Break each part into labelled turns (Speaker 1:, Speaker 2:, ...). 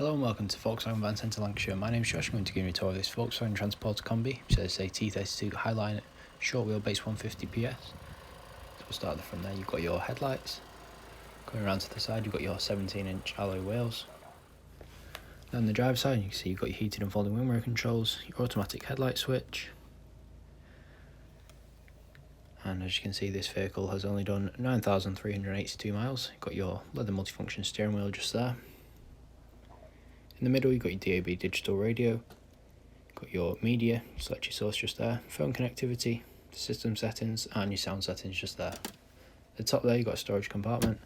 Speaker 1: Hello and welcome to Volkswagen Van Centre Lancashire. My name is Josh. I'm going to give you a tour of this Volkswagen Transporter Kombi. So it's a T32 Highline short wheelbase 150 PS. So we'll start at the front there. You've got your headlights. Going around to the side, you've got your 17-inch alloy wheels. Then on the driver's side, you can see you've got your heated and folding wing mirror controls, your automatic headlight switch. And as you can see, this vehicle has only done 9,382 miles. You've got your leather multifunction steering wheel just there. In the middle, you've got your DAB digital radio, you've got your media, select your source just there, phone connectivity, system settings, and your sound settings just there. At the top there, you've got a storage compartment.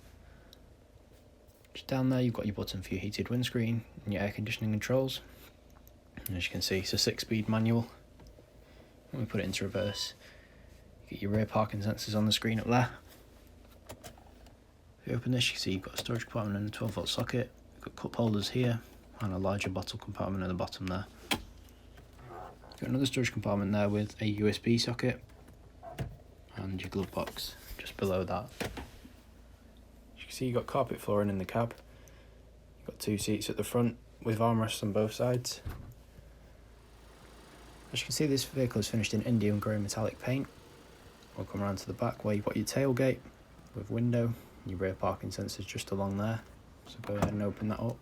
Speaker 1: Just down there, you've got your button for your heated windscreen and your air conditioning controls. And as you can see, it's a 6-speed manual. When we put it into reverse, you get your rear parking sensors on the screen up there. If you open this, you can see you've got a storage compartment and a 12-volt socket. You've got cup holders here, and a larger bottle compartment at the bottom there. Got another storage compartment there with a USB socket and your glove box just below that. As you can see, you've got carpet flooring in the cab. You've got 2 seats at the front with armrests on both sides. As you can see, this vehicle is finished in Indium grey metallic paint. We'll come around to the back where you've got your tailgate with window and your rear parking sensors just along there. So go ahead and open that up.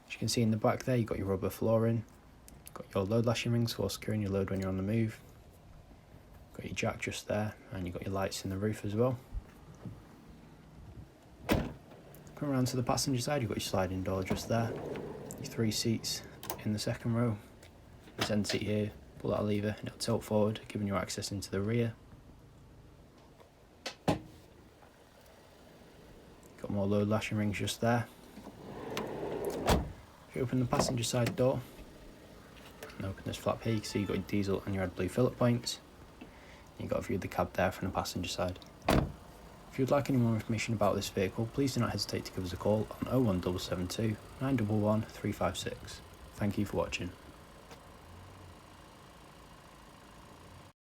Speaker 1: As you can see in the back there, you've got your rubber flooring, got your load lashing rings for securing your load when you're on the move, got your jack just there, and you've got your lights in the roof as well. Come around to the passenger side, you've got your sliding door just there, your 3 seats in the second row, this end seat here, pull that lever and it'll tilt forward, giving you access into the rear. Got more load lashing rings just there. If you open the passenger side door and open this flap here, you can see you've got your diesel and your AdBlue fillet points. You've got a view of the cab there from the passenger side. If you'd like any more information about this vehicle, please do not hesitate to give us a call on 01772 911 356. Thank you for watching.